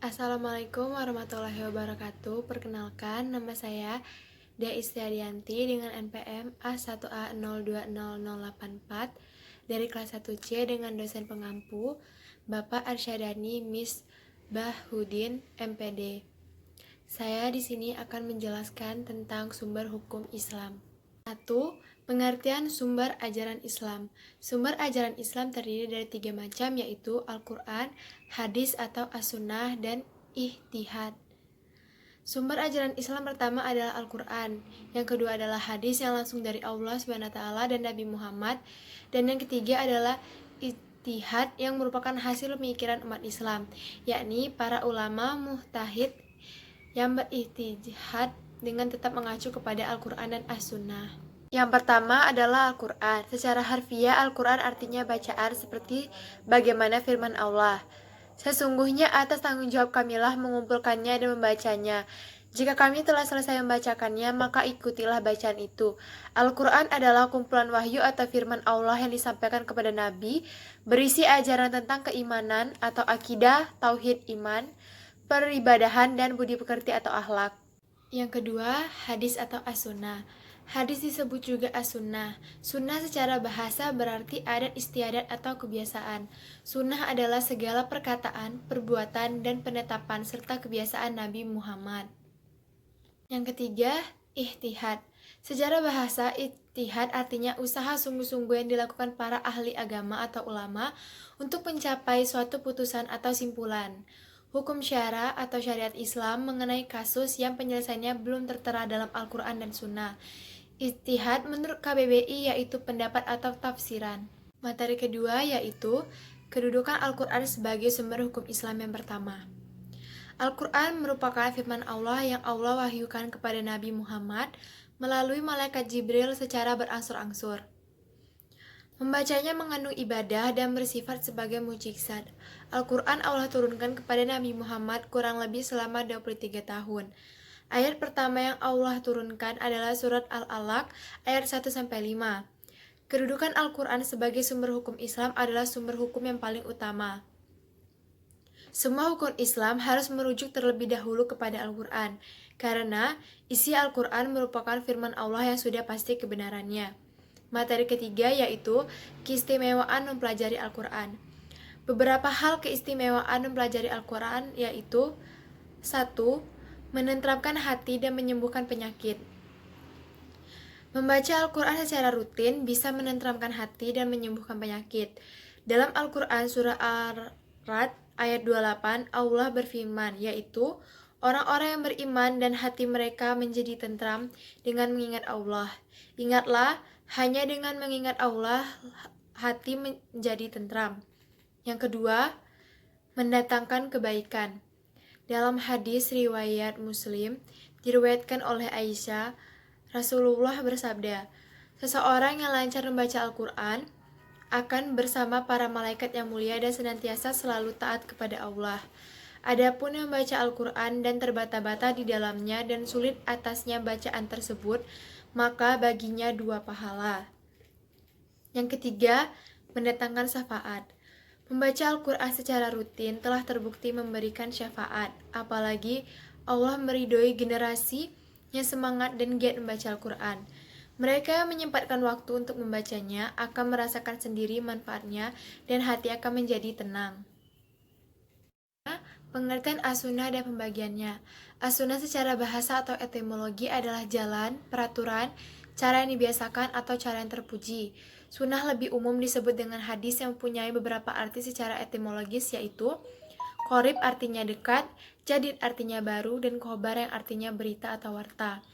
Assalamualaikum warahmatullahi wabarakatuh. Perkenalkan, nama saya Dea Istiadianti dengan NPM A1A020084 dari kelas 1C dengan dosen pengampu Bapak Arsyadani Miss Bahudin MPD. Saya di sini akan menjelaskan tentang sumber hukum Islam. 1. Pengertian sumber ajaran Islam. Sumber ajaran Islam terdiri dari 3 macam, yaitu Al-Quran, hadis atau as-sunnah, dan ijtihad. Sumber ajaran Islam pertama adalah Al-Quran, yang kedua adalah hadis yang langsung dari Allah SWT dan Nabi Muhammad, dan yang ketiga adalah ijtihad yang merupakan hasil pemikiran umat Islam, yakni para ulama mujtahid yang berijtihad dengan tetap mengacu kepada Al-Quran dan As-Sunnah. Yang pertama adalah Al-Quran. Secara harfiah, Al-Quran artinya bacaan seperti bagaimana firman Allah. Sesungguhnya atas tanggung jawab kamilah mengumpulkannya dan membacanya. Jika kami telah selesai membacakannya, maka ikutilah bacaan itu. Al-Quran adalah kumpulan wahyu atau firman Allah yang disampaikan kepada Nabi, berisi ajaran tentang keimanan atau akidah, tauhid iman, peribadahan, dan budi pekerti atau akhlak. Yang kedua, hadis atau as-sunnah. Hadis disebut juga as-sunnah. Sunnah secara bahasa berarti adat istiadat atau kebiasaan. Sunnah adalah segala perkataan, perbuatan, dan penetapan serta kebiasaan Nabi Muhammad. Yang ketiga, ijtihad. Secara bahasa, ijtihad artinya usaha sungguh-sungguh yang dilakukan para ahli agama atau ulama untuk mencapai suatu putusan atau simpulan. Hukum syara atau syariat Islam mengenai kasus yang penyelesaiannya belum tertera dalam Al-Quran dan Sunnah. Ijtihad menurut KBBI yaitu pendapat atau tafsiran. Materi kedua yaitu kedudukan Al-Quran sebagai sumber hukum Islam yang pertama. Al-Quran merupakan firman Allah yang Allah wahyukan kepada Nabi Muhammad melalui malaikat Jibril secara berangsur-angsur. Membacanya mengandung ibadah dan bersifat sebagai mukjizat. Al-Quran Allah turunkan kepada Nabi Muhammad kurang lebih selama 23 tahun. Ayat pertama yang Allah turunkan adalah surat Al-Alaq ayat 1-5. Kedudukan Al-Quran sebagai sumber hukum Islam adalah sumber hukum yang paling utama. Semua hukum Islam harus merujuk terlebih dahulu kepada Al-Quran, karena isi Al-Quran merupakan firman Allah yang sudah pasti kebenarannya. Materi ketiga yaitu keistimewaan mempelajari Al-Quran. Beberapa hal keistimewaan mempelajari Al-Quran yaitu 1. Menenteramkan hati dan menyembuhkan penyakit. Membaca Al-Quran secara rutin bisa menenteramkan hati dan menyembuhkan penyakit. Dalam Al-Quran surah Ar-Ra'd ayat 28 Allah berfirman, yaitu orang-orang yang beriman dan hati mereka menjadi tentram dengan mengingat Allah. Ingatlah, hanya dengan mengingat Allah hati menjadi tentram. Yang kedua, mendatangkan kebaikan. Dalam hadis riwayat Muslim diriwayatkan oleh Aisyah, Rasulullah bersabda, seseorang yang lancar membaca Al-Quran akan bersama para malaikat yang mulia dan senantiasa selalu taat kepada Allah. Adapun yang membaca Al-Quran dan terbata-bata di dalamnya dan sulit atasnya bacaan tersebut, maka baginya 2 pahala. Yang ketiga, mendatangkan syafaat. Membaca Al-Quran secara rutin telah terbukti memberikan syafaat, apalagi Allah meridhoi generasi yang semangat dan giat membaca Al-Quran. Mereka yang menyempatkan waktu untuk membacanya akan merasakan sendiri manfaatnya dan hati akan menjadi tenang. Pengertian as-sunnah dan pembagiannya. As-sunnah secara bahasa atau etimologi adalah jalan, peraturan, cara yang dibiasakan atau cara yang terpuji. Sunnah lebih umum disebut dengan hadis yang mempunyai beberapa arti secara etimologis, yaitu qorib artinya dekat, jadid artinya baru, dan khobar yang artinya berita atau warta.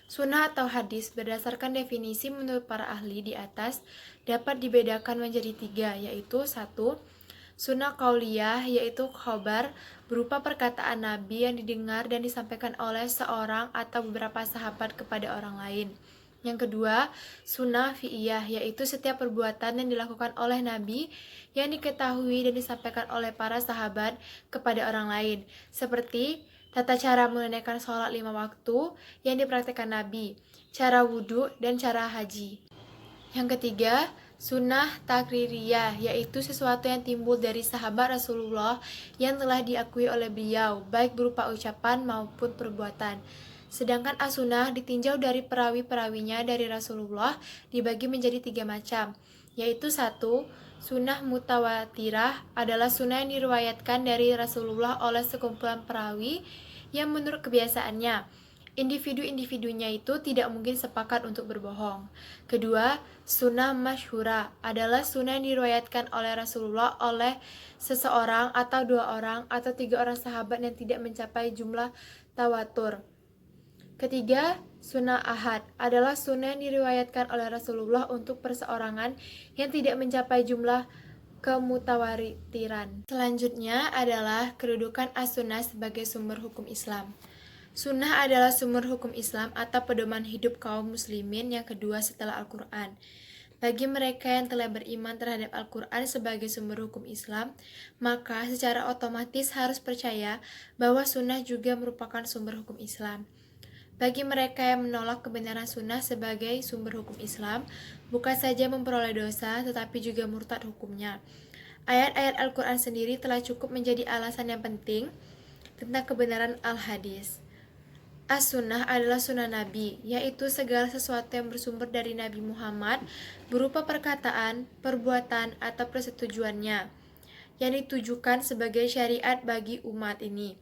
Sunnah atau hadis berdasarkan definisi menurut para ahli di atas dapat dibedakan menjadi 3, yaitu 1. Sunnah qauliyah, yaitu khobar berupa perkataan Nabi yang didengar dan disampaikan oleh seorang atau beberapa sahabat kepada orang lain. Yang kedua, sunnah fi'iyah, yaitu setiap perbuatan yang dilakukan oleh Nabi yang diketahui dan disampaikan oleh para sahabat kepada orang lain, seperti tata cara menunaikan sholat 5 waktu yang dipraktikkan Nabi, cara wudhu, dan cara haji. Yang ketiga, Sunnah takririyah, yaitu sesuatu yang timbul dari sahabat Rasulullah yang telah diakui oleh beliau, baik berupa ucapan maupun perbuatan. Sedangkan as-sunnah ditinjau dari perawi-perawinya dari Rasulullah dibagi menjadi 3 macam, yaitu 1. Sunnah mutawatirah adalah sunnah yang diriwayatkan dari Rasulullah oleh sekumpulan perawi yang menurut kebiasaannya individu-individunya itu tidak mungkin sepakat untuk berbohong. Kedua, sunnah masyhurah adalah sunnah yang diriwayatkan oleh Rasulullah oleh seseorang atau 2 orang atau 3 orang sahabat yang tidak mencapai jumlah tawatur. Ketiga, sunnah ahad adalah sunnah yang diriwayatkan oleh Rasulullah untuk perseorangan yang tidak mencapai jumlah kemutawatiran. Selanjutnya adalah kedudukan as-sunnah sebagai sumber hukum Islam. Sunnah adalah sumber hukum Islam atau pedoman hidup kaum muslimin yang kedua setelah Al-Quran. Bagi mereka yang telah beriman terhadap Al-Quran sebagai sumber hukum Islam, maka secara otomatis harus percaya bahwa sunnah juga merupakan sumber hukum Islam. Bagi mereka yang menolak kebenaran sunnah sebagai sumber hukum Islam, bukan saja memperoleh dosa, tetapi juga murtad hukumnya. Ayat-ayat Al-Quran sendiri telah cukup menjadi alasan yang penting tentang kebenaran al-hadis. As-sunnah adalah sunnah Nabi, yaitu segala sesuatu yang bersumber dari Nabi Muhammad berupa perkataan, perbuatan, atau persetujuannya yang ditujukan sebagai syariat bagi umat ini.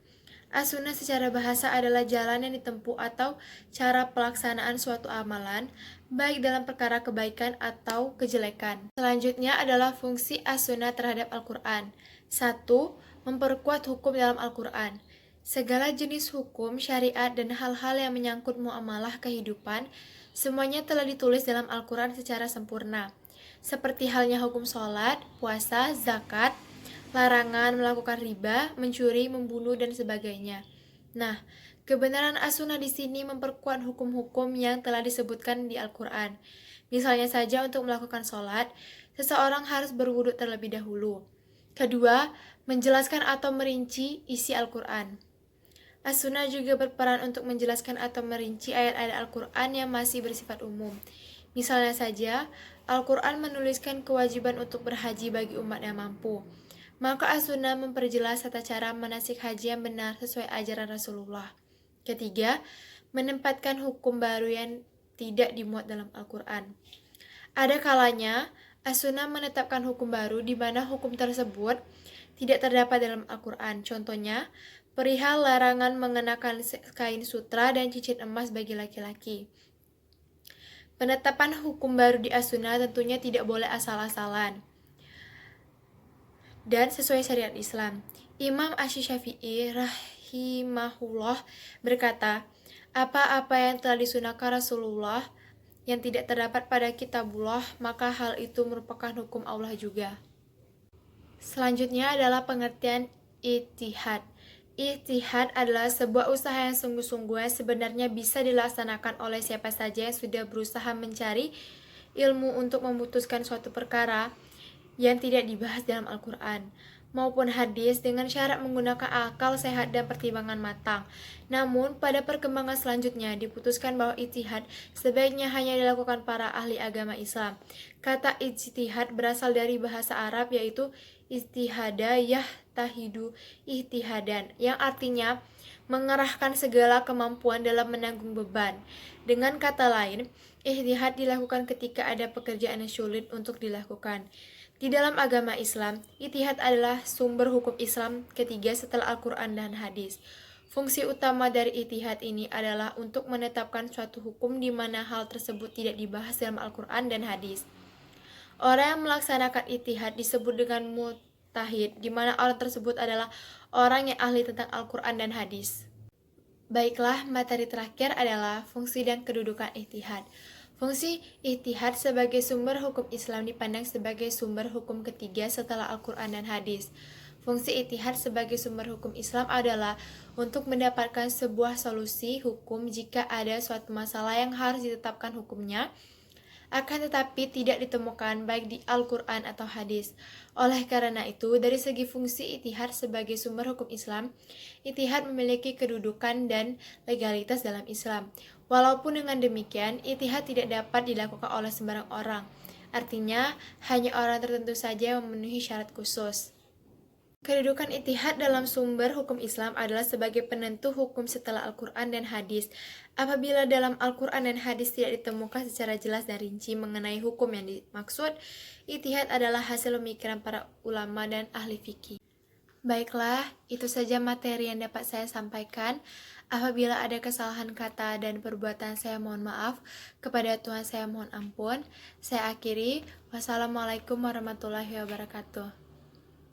As-sunnah secara bahasa adalah jalan yang ditempuh atau cara pelaksanaan suatu amalan, baik dalam perkara kebaikan atau kejelekan. Selanjutnya adalah fungsi as-sunnah terhadap Al-Quran. 1. Memperkuat hukum dalam Al-Quran. Segala jenis hukum, syariat, dan hal-hal yang menyangkut muamalah kehidupan, semuanya telah ditulis dalam Al-Quran secara sempurna. Seperti halnya hukum sholat, puasa, zakat, larangan melakukan riba, mencuri, membunuh, dan sebagainya. Nah, kebenaran as-sunnah di sini memperkuat hukum-hukum yang telah disebutkan di Al-Quran. Misalnya saja untuk melakukan sholat, seseorang harus berwudu terlebih dahulu. Kedua, menjelaskan atau merinci isi Al-Quran. As-sunnah juga berperan untuk menjelaskan atau merinci ayat-ayat Al-Quran yang masih bersifat umum. Misalnya saja, Al-Quran menuliskan kewajiban untuk berhaji bagi umat yang mampu. Maka as-sunnah memperjelas tata cara manasik haji yang benar sesuai ajaran Rasulullah. Ketiga, menempatkan hukum baru yang tidak dimuat dalam Al-Quran. Ada kalanya, as-sunnah menetapkan hukum baru di mana hukum tersebut tidak terdapat dalam Al-Quran. Contohnya, perihal larangan mengenakan kain sutra dan cincin emas bagi laki-laki. Penetapan hukum baru di as-sunnah tentunya tidak boleh asal-asalan dan sesuai syariat Islam. Imam Asy-Syafi'i rahimahullah berkata, apa-apa yang telah disunahkan Rasulullah yang tidak terdapat pada kitabullah, maka hal itu merupakan hukum Allah juga. Selanjutnya adalah pengertian ijtihad. Ijtihad adalah sebuah usaha yang sungguh-sungguh yang sebenarnya bisa dilaksanakan oleh siapa saja yang sudah berusaha mencari ilmu untuk memutuskan suatu perkara yang tidak dibahas dalam Al-Quran maupun hadis dengan syarat menggunakan akal sehat dan pertimbangan matang. Namun, pada perkembangan selanjutnya diputuskan bahwa ijtihad sebaiknya hanya dilakukan para ahli agama Islam. Kata ijtihad berasal dari bahasa Arab yaitu ijtihada yahtahidu ijtihadan, yang artinya mengerahkan segala kemampuan dalam menanggung beban. Dengan kata lain, ijtihad dilakukan ketika ada pekerjaan yang sulit untuk dilakukan. Di dalam agama Islam, ijtihad adalah sumber hukum Islam ketiga setelah Al-Quran dan hadis. Fungsi utama dari ijtihad ini adalah untuk menetapkan suatu hukum di mana hal tersebut tidak dibahas dalam Al-Quran dan hadis. Orang yang melaksanakan ijtihad disebut dengan mujtahid, di mana orang tersebut adalah orang yang ahli tentang Al-Quran dan hadis. Baiklah, materi terakhir adalah fungsi dan kedudukan ijtihad. Fungsi ijtihad sebagai sumber hukum Islam dipandang sebagai sumber hukum ketiga setelah Al-Quran dan hadis. Fungsi ijtihad sebagai sumber hukum Islam adalah untuk mendapatkan sebuah solusi hukum jika ada suatu masalah yang harus ditetapkan hukumnya, akan tetapi tidak ditemukan baik di Al-Quran atau hadis. Oleh karena itu, dari segi fungsi ijtihad sebagai sumber hukum Islam, ijtihad memiliki kedudukan dan legalitas dalam Islam. Walaupun dengan demikian, ijtihad tidak dapat dilakukan oleh sembarang orang. Artinya, hanya orang tertentu saja yang memenuhi syarat khusus. Kedudukan ijtihad dalam sumber hukum Islam adalah sebagai penentu hukum setelah Al-Quran dan hadis. Apabila dalam Al-Quran dan hadis tidak ditemukan secara jelas dan rinci mengenai hukum yang dimaksud, ijtihad adalah hasil pemikiran para ulama dan ahli fikih. Baiklah, itu saja materi yang dapat saya sampaikan. Apabila ada kesalahan kata dan perbuatan, saya mohon maaf. Kepada Tuhan saya mohon ampun. Saya akhiri. Wassalamualaikum warahmatullahi wabarakatuh.